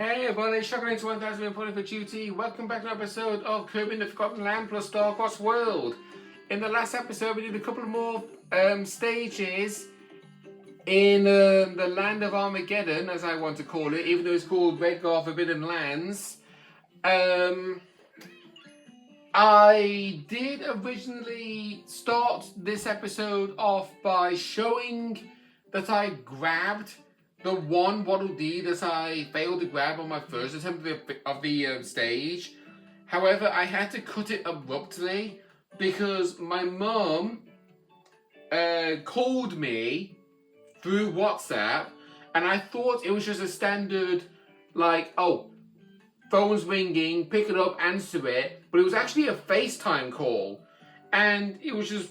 Hey everybody, Shotgun into 1000 reporting for duty. Welcome back to an episode of Kirby in the Forgotten Land plus Star-Crossed World. In the last episode, we did a couple more stages in the Land of Armageddon, as I want to call it, even though it's called Redgar Forbidden Lands. I did originally start this episode off by showing that I grabbed the one Waddle Dee that I failed to grab on my first attempt of the stage. However, I had to cut it abruptly because my mum called me through WhatsApp, and I thought it was just a standard, like, oh, phone's ringing, pick it up, answer it, but it was actually a FaceTime call, and it was just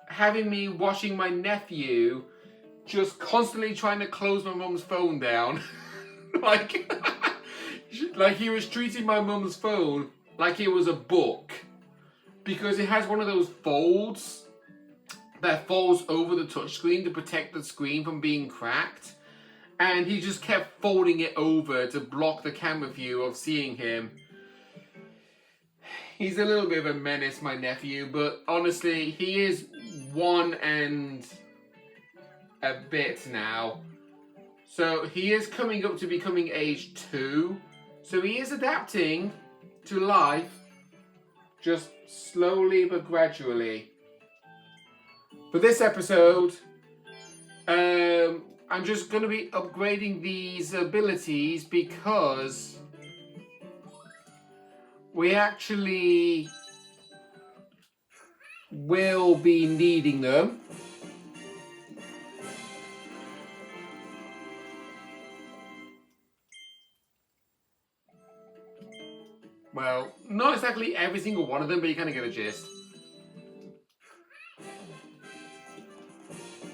having me watching my nephew just constantly trying to close my mum's phone down. like he was treating my mum's phone like it was a book, because it has one of those folds that folds over the touchscreen to protect the screen from being cracked, and he just kept folding it over to block the camera view of seeing him. He's a little bit of a menace, my nephew, but honestly, he is one and a bit now. So he is coming up to becoming age 2. So he is adapting to life, just slowly but gradually. For this episode, I'm just going to be upgrading these abilities because we actually will be needing them. Well, not exactly every single one of them, but you kind of get a gist.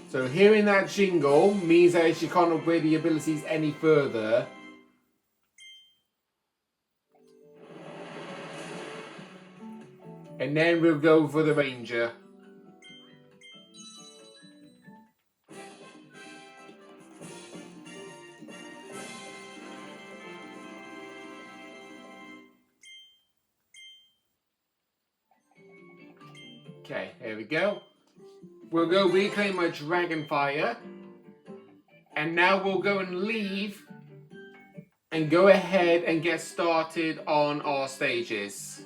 So hearing that jingle means that she can't upgrade the abilities any further. And then we'll go for the Ranger. Okay, here we go. We'll go reclaim my Dragonfire. And now we'll go and leave and go ahead and get started on our stages.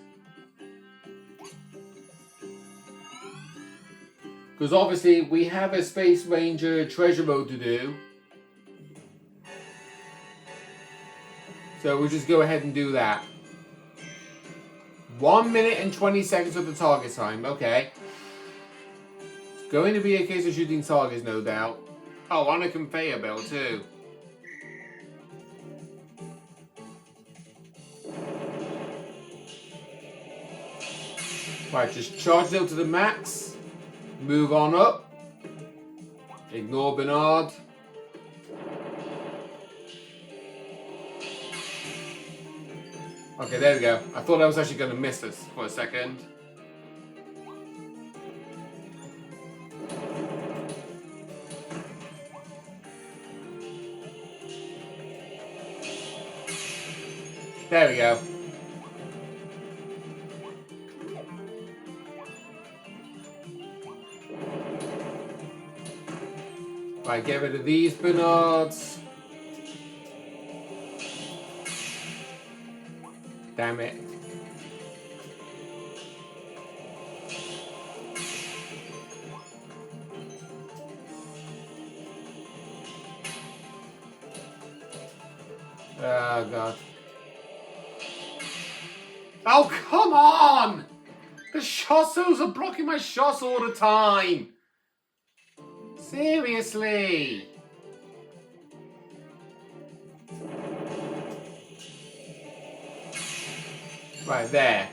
Because obviously we have a Space Ranger treasure mode to do. So we'll just go ahead and do that. 1 minute and 20 seconds of the target time, okay. It's going to be a case of shooting targets, no doubt. Oh, on a conveyor belt too. Right, just charge it up to the max. Move on up. Ignore Bernard. Okay, there we go. I thought I was actually going to miss this for a second. There we go. Right, get rid of these Bernards. Damn it. Oh, God. Oh, come on! The Shossos are blocking my shots all the time. Seriously. Right, there.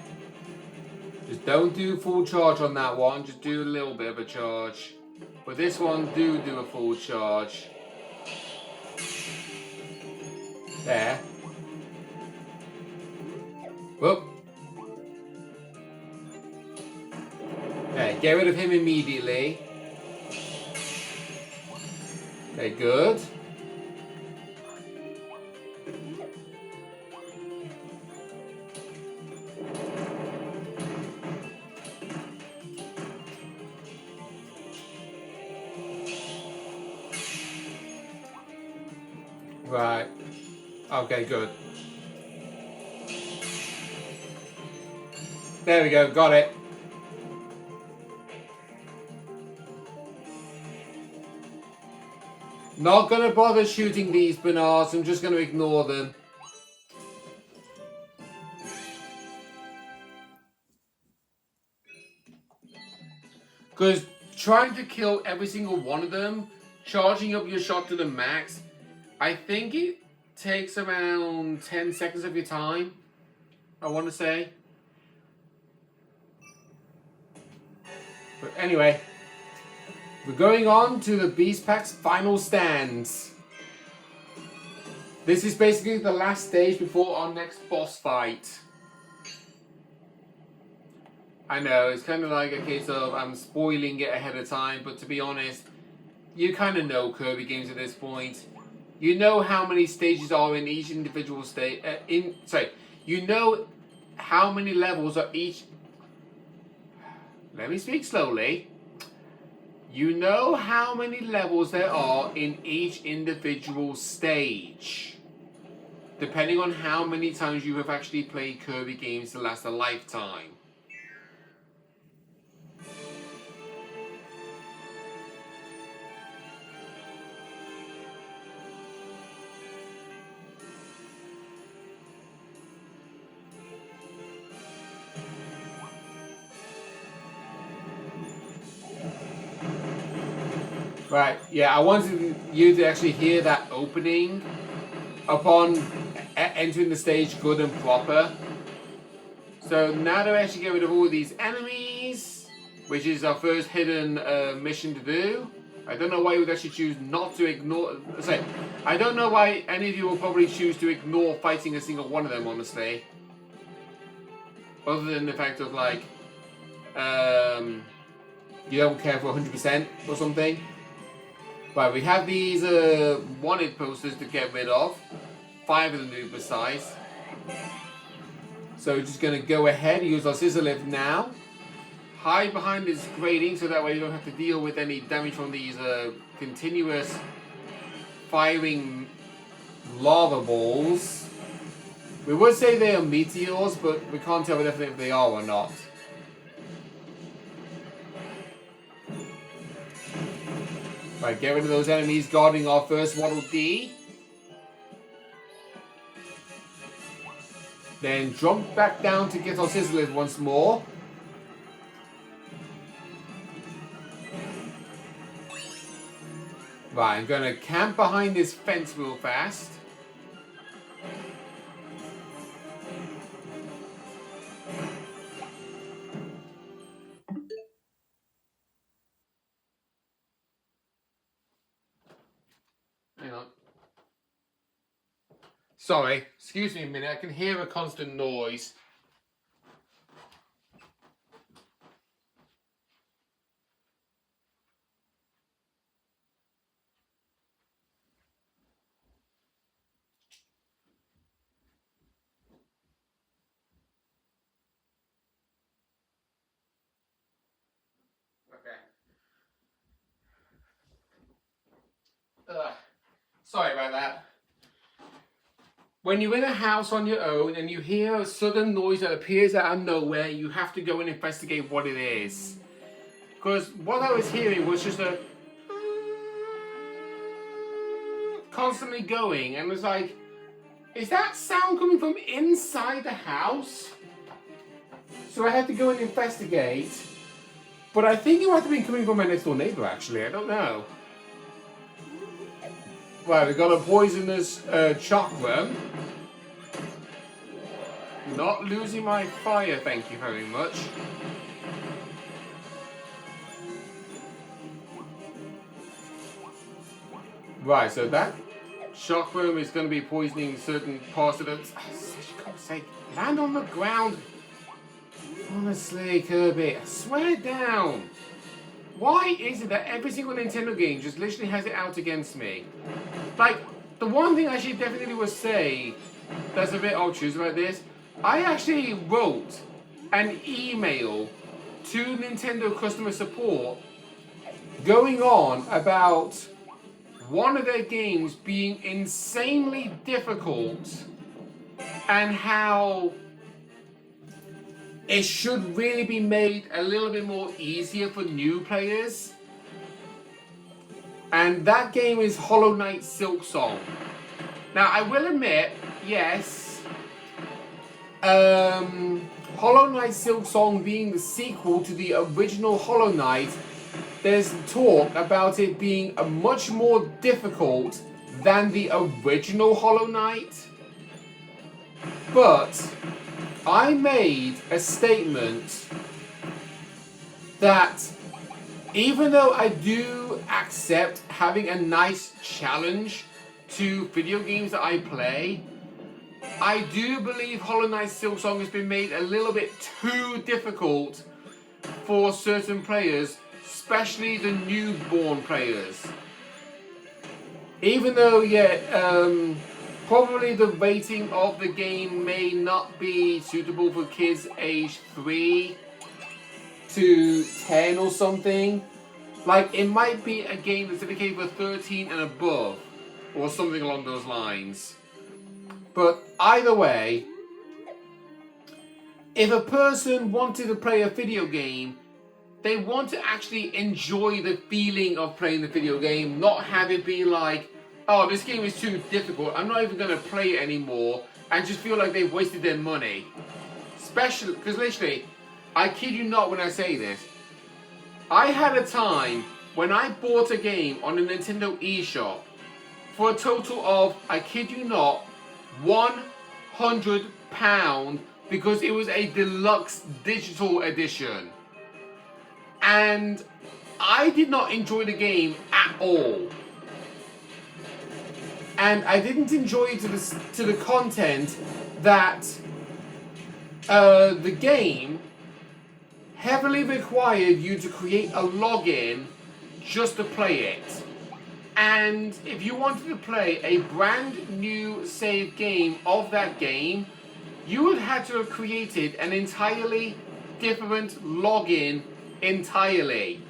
Just don't do full charge on that one. Just do a little bit of a charge. But this one, do a full charge. There. Whoop. Okay, get rid of him immediately. Okay, good. Right. Okay, good. There we go, got it. Not gonna bother shooting these bananas, I'm just gonna ignore them. Because trying to kill every single one of them, charging up your shot to the max, I think it takes around 10 seconds of your time, I want to say. But anyway, we're going on to the Beast Pack's final stands. This is basically the last stage before our next boss fight. I know, it's kind of like a case of I'm spoiling it ahead of time, but to be honest, you kind of know Kirby games at this point. You know how many stages are in each individual stage. You know how many levels are each. Let me speak slowly. You know how many levels there are in each individual stage, depending on how many times you have actually played Kirby games to last a lifetime. Right, yeah, I wanted you to actually hear that opening upon entering the stage good and proper. So now that we actually get rid of all these enemies, which is our first hidden mission to do. I don't know why you would actually choose not to ignore. I don't know why any of you will probably choose to ignore fighting a single one of them, honestly. Other than the fact of like, you don't care for 100% or something. Right, we have these wanted posters to get rid of. 5 of them new besides. So we're just going to go ahead and use our scissor lift now. Hide behind this grating so that way you don't have to deal with any damage from these continuous firing lava balls. We would say they are meteors, but we can't tell definitely if they are or not. Right, get rid of those enemies guarding our first Waddle Dee. Then jump back down to get our scissor lift once more. Right, I'm going to camp behind this fence real fast. Hang on. Sorry, excuse me a minute, I can hear a constant noise. Sorry about that. When you're in a house on your own and you hear a sudden noise that appears out of nowhere, you have to go and investigate what it is. Because what I was hearing was just a constantly going, and it was like, is that sound coming from inside the house? So I had to go and investigate. But I think it might have been coming from my next door neighbor, actually. I don't know. Right, we've got a poisonous chakram. Not losing my fire, thank you very much. Right, so that chakram is going to be poisoning certain parts of the... For God's sake, land on the ground. Honestly, Kirby, swear down. Why is it that every single Nintendo game just literally has it out against me? Like, the one thing I should definitely would say that's a bit obtuse about this, I actually wrote an email to Nintendo customer support going on about one of their games being insanely difficult and how it should really be made a little bit more easier for new players. And that game is Hollow Knight Silksong. Now, I will admit, yes, Hollow Knight Silksong being the sequel to the original Hollow Knight, there's talk about it being much more difficult than the original Hollow Knight. But I made a statement that even though I do accept having a nice challenge to video games that I play, I do believe Hollow Knight Silksong has been made a little bit too difficult for certain players, especially the newborn players. Even though, probably the rating of the game may not be suitable for kids age 3 to 10 or something. Like, it might be a game that's dedicated for 13 and above, or something along those lines. But either way, if a person wanted to play a video game, they want to actually enjoy the feeling of playing the video game, not have it be like, oh, this game is too difficult, I'm not even going to play it anymore, and just feel like they've wasted their money. Especially, because literally, I kid you not when I say this, I had a time when I bought a game on the Nintendo eShop for a total of, I kid you not, £100 because it was a deluxe digital edition. And I did not enjoy the game at all. And I didn't enjoy it to the content that the game heavily required you to create a login just to play it. And if you wanted to play a brand new save game of that game, you would have to have created an entirely different login entirely.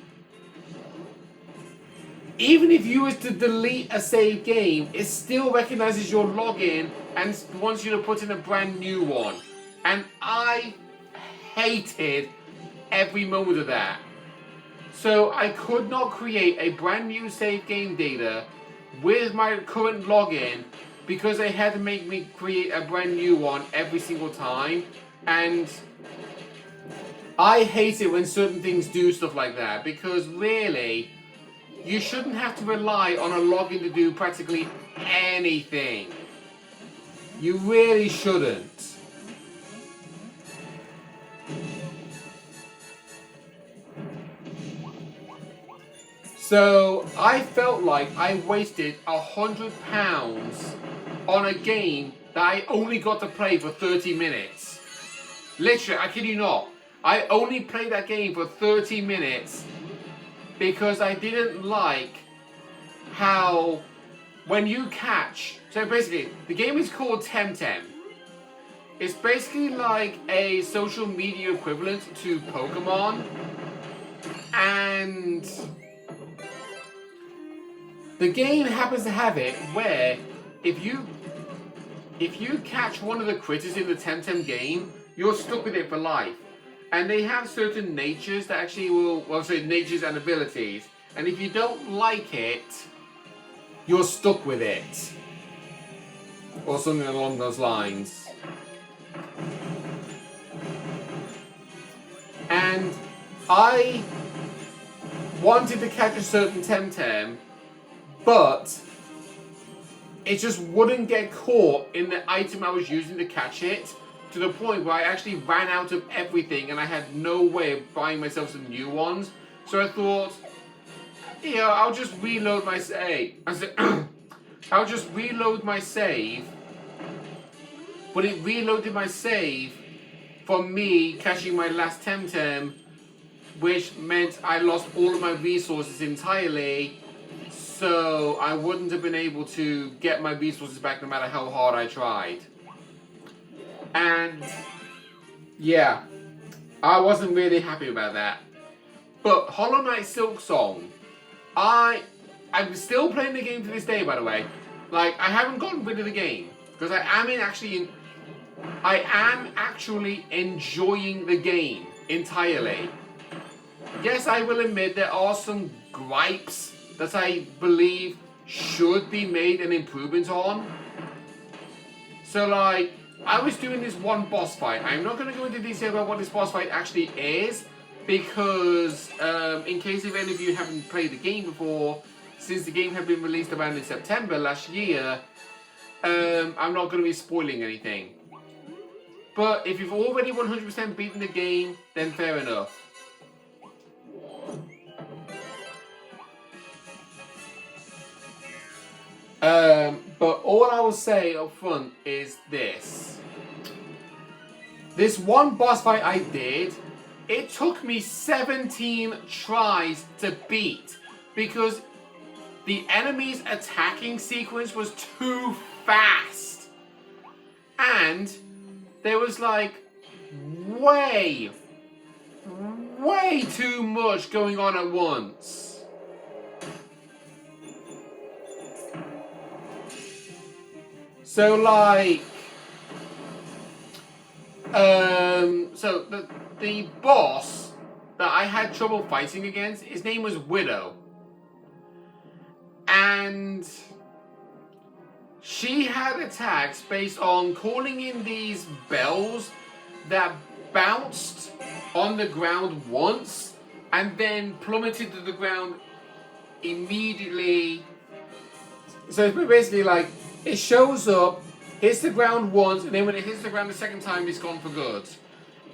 Even if you was to delete a save game, it still recognizes your login and wants you to put in a brand new one. And I hated every moment of that. So I could not create a brand new save game data with my current login because they had to make me create a brand new one every single time. And I hate it when certain things do stuff like that, because really, you shouldn't have to rely on a login to do practically anything. You really shouldn't. So I felt like I wasted £100 on a game that I only got to play for 30 minutes. Literally, I kid you not. I only played that game for 30 minutes because I didn't like how when you catch... So basically, the game is called Temtem. It's basically like a social media equivalent to Pokemon. And the game happens to have it where if you catch one of the critters in the Temtem game, you're stuck with it for life. And they have certain natures that actually natures and abilities. And if you don't like it, you're stuck with it. Or something along those lines. And I wanted to catch a certain Temtem, but it just wouldn't get caught in the item I was using to catch it, to the point where I actually ran out of everything and I had no way of buying myself some new ones. So I thought, I'll just reload my save. I'll just reload my save. But it reloaded my save for me catching my last Temtem, which meant I lost all of my resources entirely. So I wouldn't have been able to get my resources back no matter how hard I tried. And yeah, I wasn't really happy about that. But Hollow Knight Silksong, I I'm still playing the game to this day, by the way. Like, I haven't gotten rid of the game because I am actually enjoying the game entirely. Yes, I will admit there are some gripes that I believe should be made an improvement on. So, like, I was doing this one boss fight. I'm not going to go into detail about what this boss fight actually is because, in case if any of you haven't played the game before, since the game had been released around in September last year, I'm not going to be spoiling anything. But if you've already 100% beaten the game, then fair enough. But all I will say up front is this. This one boss fight I did, it took me 17 tries to beat because the enemy's attacking sequence was too fast. And there was like way too much going on at once. So like, so the boss that I had trouble fighting against, his name was Widow. And she had attacks based on calling in these bells that bounced on the ground once and then plummeted to the ground immediately. So it's basically like, it shows up, hits the ground once, and then when it hits the ground the second time, it's gone for good.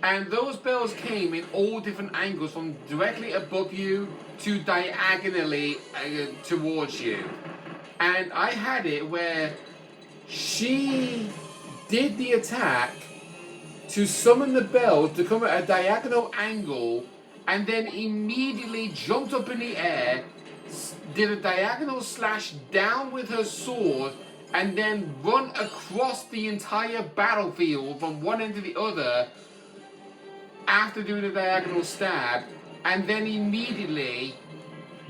And those bells came in all different angles, from directly above you to diagonally towards you. And I had it where she did the attack to summon the bells to come at a diagonal angle, and then immediately jumped up in the air, did a diagonal slash down with her sword, and then run across the entire battlefield from one end to the other after doing a diagonal stab, and then immediately,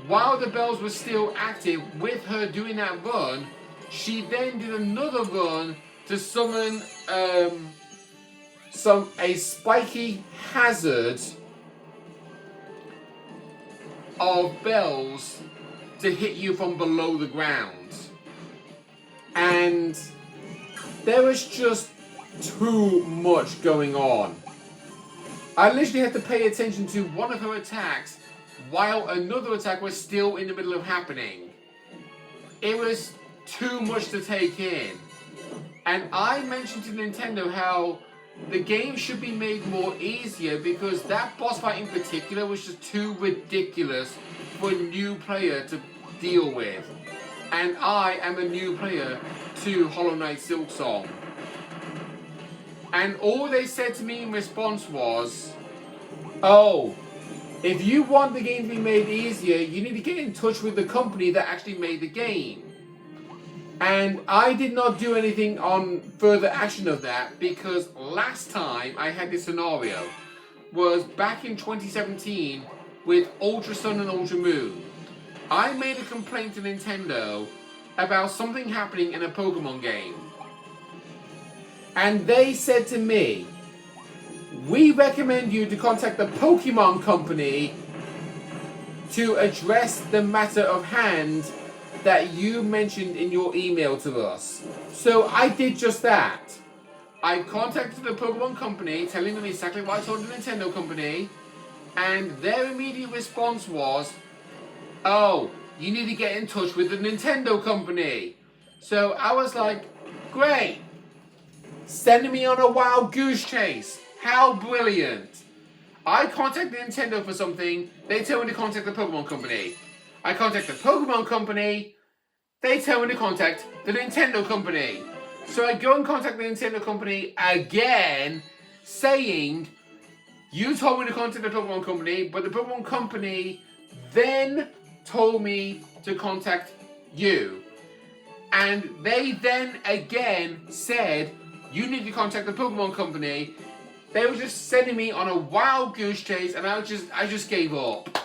while the bells were still active with her doing that run, she then did another run to summon a spiky hazard of bells to hit you from below the ground. And there was just too much going on. I literally had to pay attention to one of her attacks while another attack was still in the middle of happening. It was too much to take in. And I mentioned to Nintendo how the game should be made more easier because that boss fight in particular was just too ridiculous for a new player to deal with. And I am a new player to Hollow Knight Silksong. And all they said to me in response was, oh, if you want the game to be made easier, you need to get in touch with the company that actually made the game. And I did not do anything on further action of that because last time I had this scenario was back in 2017 with Ultra Sun and Ultra Moon. I made a complaint to Nintendo about something happening in a Pokemon game. And they said to me, we recommend you to contact the Pokemon Company to address the matter of hand that you mentioned in your email to us. So I did just that. I contacted the Pokemon Company, telling them exactly what I told the Nintendo Company, and their immediate response was, oh, you need to get in touch with the Nintendo Company. So I was like, great. Sending me on a wild goose chase. How brilliant. I contact Nintendo for something, they tell me to contact the Pokemon Company. I contact the Pokemon Company, they tell me to contact the Nintendo Company. So I go and contact the Nintendo Company again, saying, you told me to contact the Pokemon Company, but the Pokemon Company then told me to contact you. And they then again said, you need to contact the Pokemon Company. They were just sending me on a wild goose chase, and I just gave up.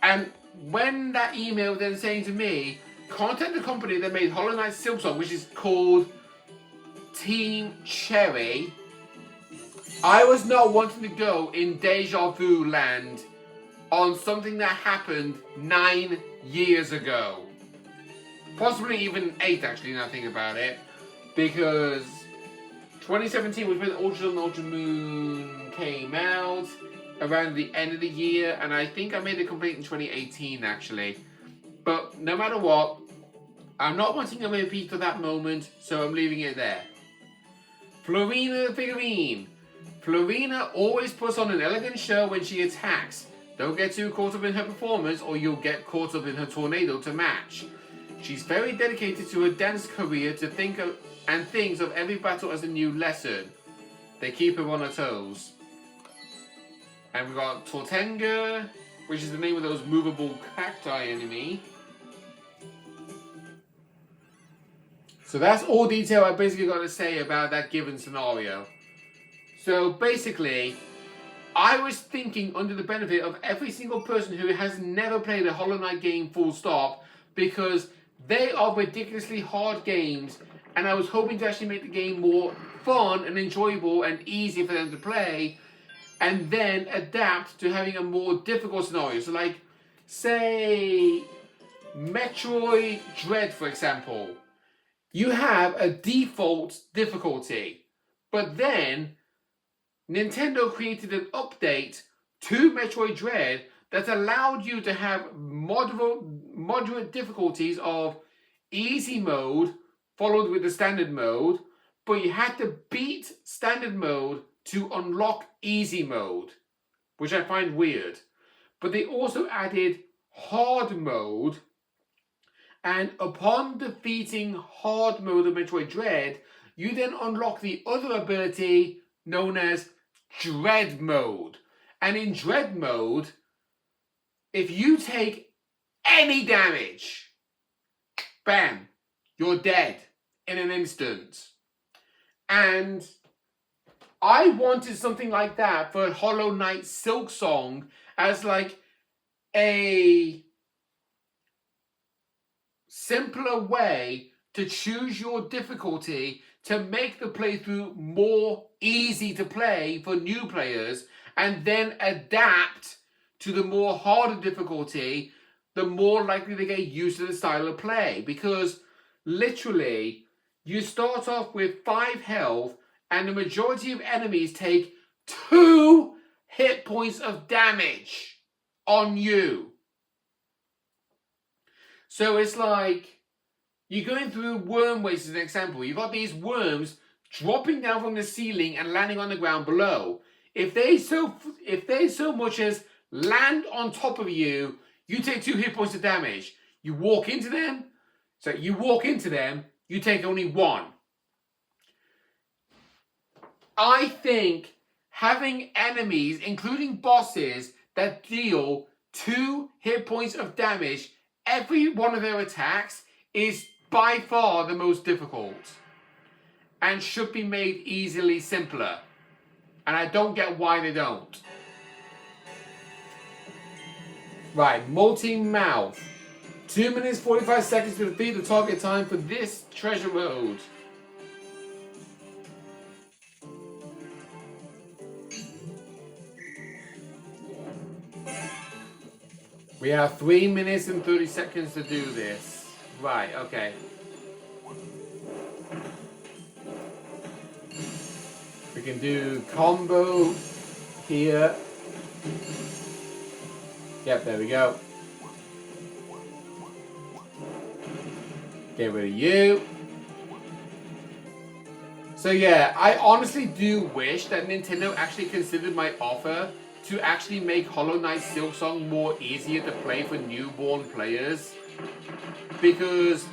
And when that email then saying to me, contact the company that made Hollow Knight Silksong, which is called Team Cherry, I was not wanting to go in deja vu land on something that happened 9 years ago. Possibly even 8, actually, now I think about it. Because 2017 was when Ultra Sun and Ultra Moon came out, around the end of the year, and I think I made a complaint in 2018, actually. But no matter what, I'm not wanting a repeat of that moment, so I'm leaving it there. Florina figurine. Florina always puts on an elegant show when she attacks. Don't get too caught up in her performance or you'll get caught up in her tornado to match. She's very dedicated to her dance career to think of and thinks of every battle as a new lesson. They keep her on her toes. And we've got Tortenga, which is the name of those movable cacti enemy. So that's all detail I basically got to say about that given scenario. So basically, I was thinking under the benefit of every single person who has never played a Hollow Knight game full stop, because they are ridiculously hard games, and I was hoping to actually make the game more fun and enjoyable and easy for them to play, and then adapt to having a more difficult scenario. So like, say, Metroid Dread, for example. You have a default difficulty, but then Nintendo created an update to Metroid Dread that allowed you to have moderate difficulties of easy mode followed with the standard mode, but you had to beat standard mode to unlock easy mode, which I find weird. But they also added hard mode, and upon defeating hard mode of Metroid Dread, you then unlock the other ability known as Dread mode. And in Dread mode, if you take any damage, bam, you're dead in an instant. And I wanted something like that for Hollow Knight Silksong as like a simpler way to choose your difficulty to make the playthrough more easy to play for new players, and then adapt to the more harder difficulty, the more likely they get used to the style of play. Because literally, you start off with 5 health, and the majority of enemies take 2 hit points of damage on you. So it's like, you're going through worm waste as an example. You've got these worms dropping down from the ceiling and landing on the ground below. If they so much as land on top of you, you take 2 hit points of damage. You walk into them, you take only 1. I think having enemies, including bosses, that deal 2 hit points of damage every one of their attacks is by far the most difficult and should be made easily simpler. And I don't get why they don't. Right, multi-mouth. 2 minutes 45 seconds to defeat the target time for this treasure road. We have 3 minutes and 30 seconds to do this. Right, okay. We can do combo here. Yep, there we go. Get rid of you. So yeah, I honestly do wish that Nintendo actually considered my offer to actually make Hollow Knight Silksong more easier to play for newborn players. Because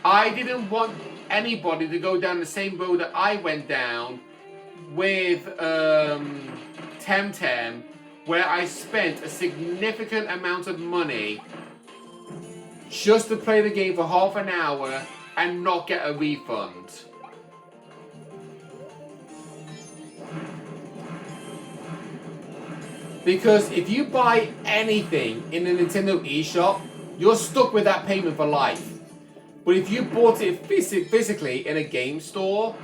I didn't want anybody to go down the same road that I went down with Temtem, where I spent a significant amount of money just to play the game for half an hour and not get a refund. Because if you buy anything in the Nintendo eShop, you're stuck with that payment for life. But if you bought it physically in a game store,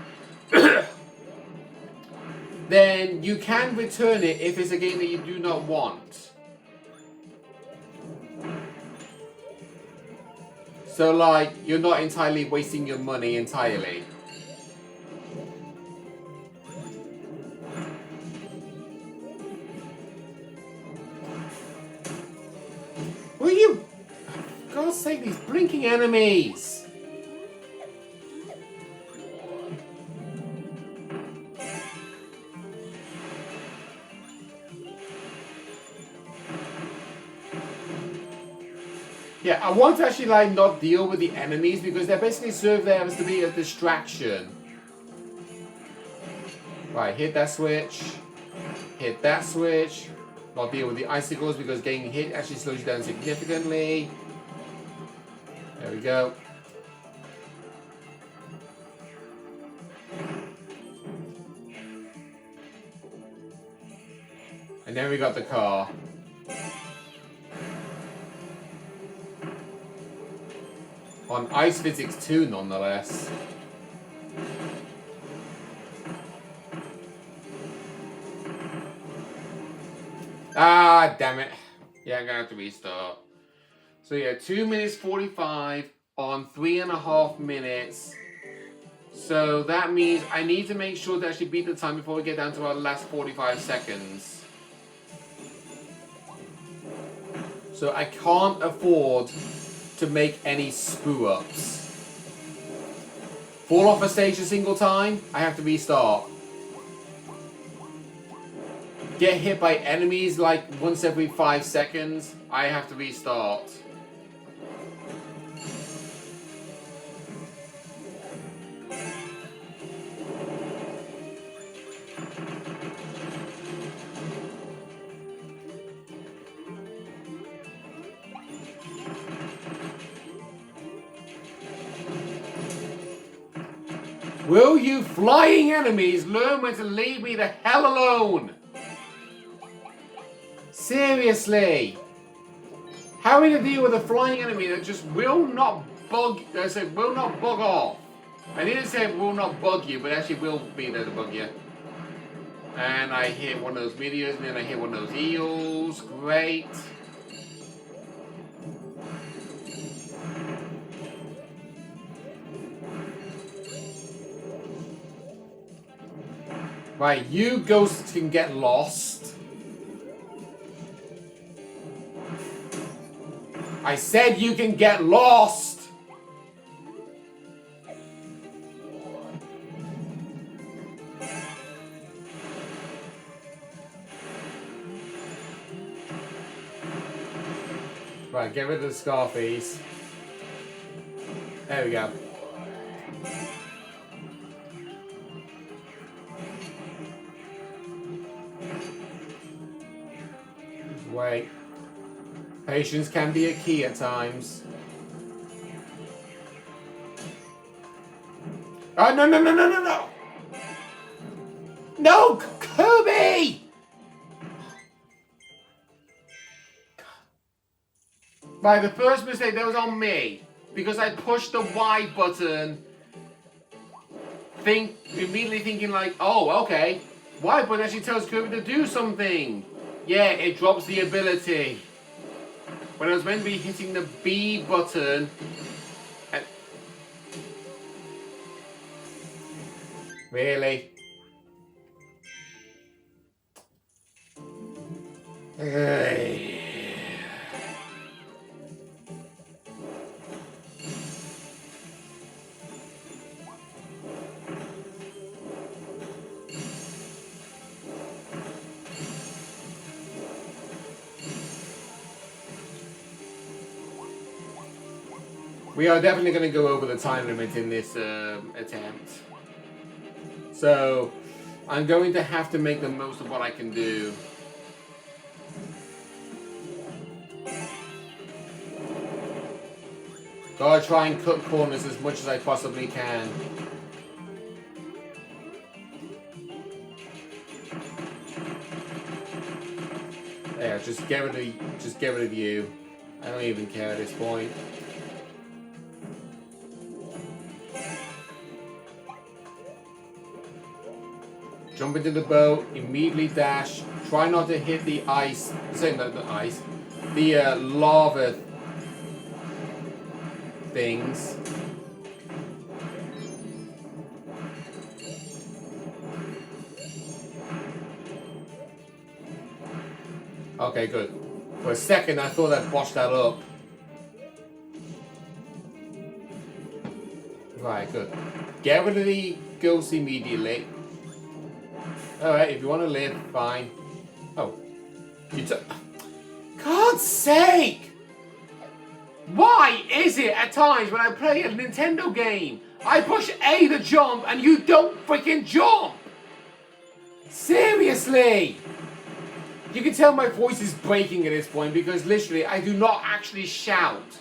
then you can return it if it's a game that you do not want. So like, you're not entirely wasting your money entirely. Will you? For God's sake, these blinking enemies! Yeah, I want to actually like not deal with the enemies because they basically serve there as to be a distraction. Right, hit that switch. Hit that switch. Not deal with the icicles because getting hit actually slows you down significantly. There we go. And then we got the car. On Ice Physics 2, nonetheless. Ah, damn it. Yeah, I'm gonna have to restart. So yeah, 2 minutes 45 on 3.5 minutes. So that means I need to make sure to actually beat the time before we get down to our last 45 seconds. So I can't afford to make any screw-ups. Fall off a stage a single time, I have to restart. Get hit by enemies like once every 5 seconds, I have to restart. Will you flying enemies learn when to leave me the hell alone? Seriously. How are we going to deal with a flying enemy that just will not bug, will not bug off? I didn't say will not bug you, but actually will be there to bug you. And I hit one of those meteors, and then I hit one of those eels. Great. Right, you ghosts can get lost. I said you can get lost! Right, get rid of the Scarfies. There we go. Wait. Patience can be a key at times. Oh, no, no, no, no, no, no! No, Kirby! Right, the first mistake, that was on me. Because I pushed the Y button, immediately thinking like, oh, okay. Y button actually tells Kirby to do something. Yeah, it drops the ability. When I was meant to be hitting the B button. Really? We are definitely going to go over the time limit in this attempt. So, I'm going to have to make the most of what I can do. Gotta try and cut corners as much as I possibly can. Yeah, just get rid of you. I don't even care at this point. Jump into the boat, immediately dash. Try not to hit the ice. The lava things. Okay, good. For a second, I thought I'd botched that up. Right, good. Get rid of the ghosts immediately. Alright, if you want to live, fine. Oh. You took... God's sake! Why is it at times when I play a Nintendo game, I push A to jump and you don't freaking jump? Seriously! You can tell my voice is breaking at this point because literally I do not actually shout.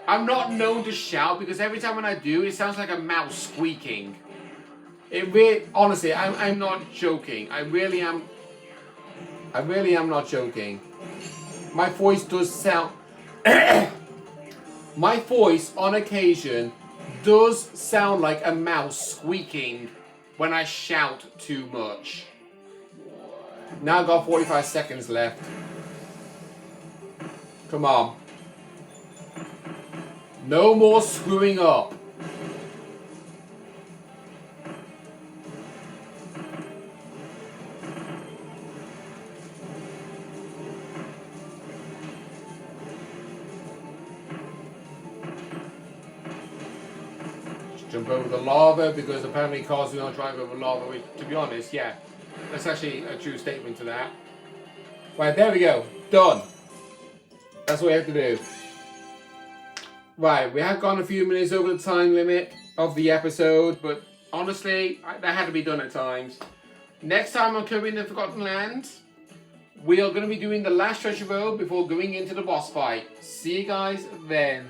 I'm not known to shout because every time when I do, it sounds like a mouse squeaking. It really, honestly, I'm not joking. I really am not joking. My voice does sound... My voice, on occasion, does sound like a mouse squeaking when I shout too much. Now I've got 45 seconds left. Come on. No more screwing up. Jump over the lava because apparently cars do not drive over lava, which, to be honest, yeah, that's actually a true statement to that. Right, there we go. Done. That's what we have to do. Right, we have gone a few minutes over the time limit of the episode, but honestly, that had to be done at times. Next time on Kirby in the Forgotten Land, we are going to be doing the last treasure road before going into the boss fight. See you guys then.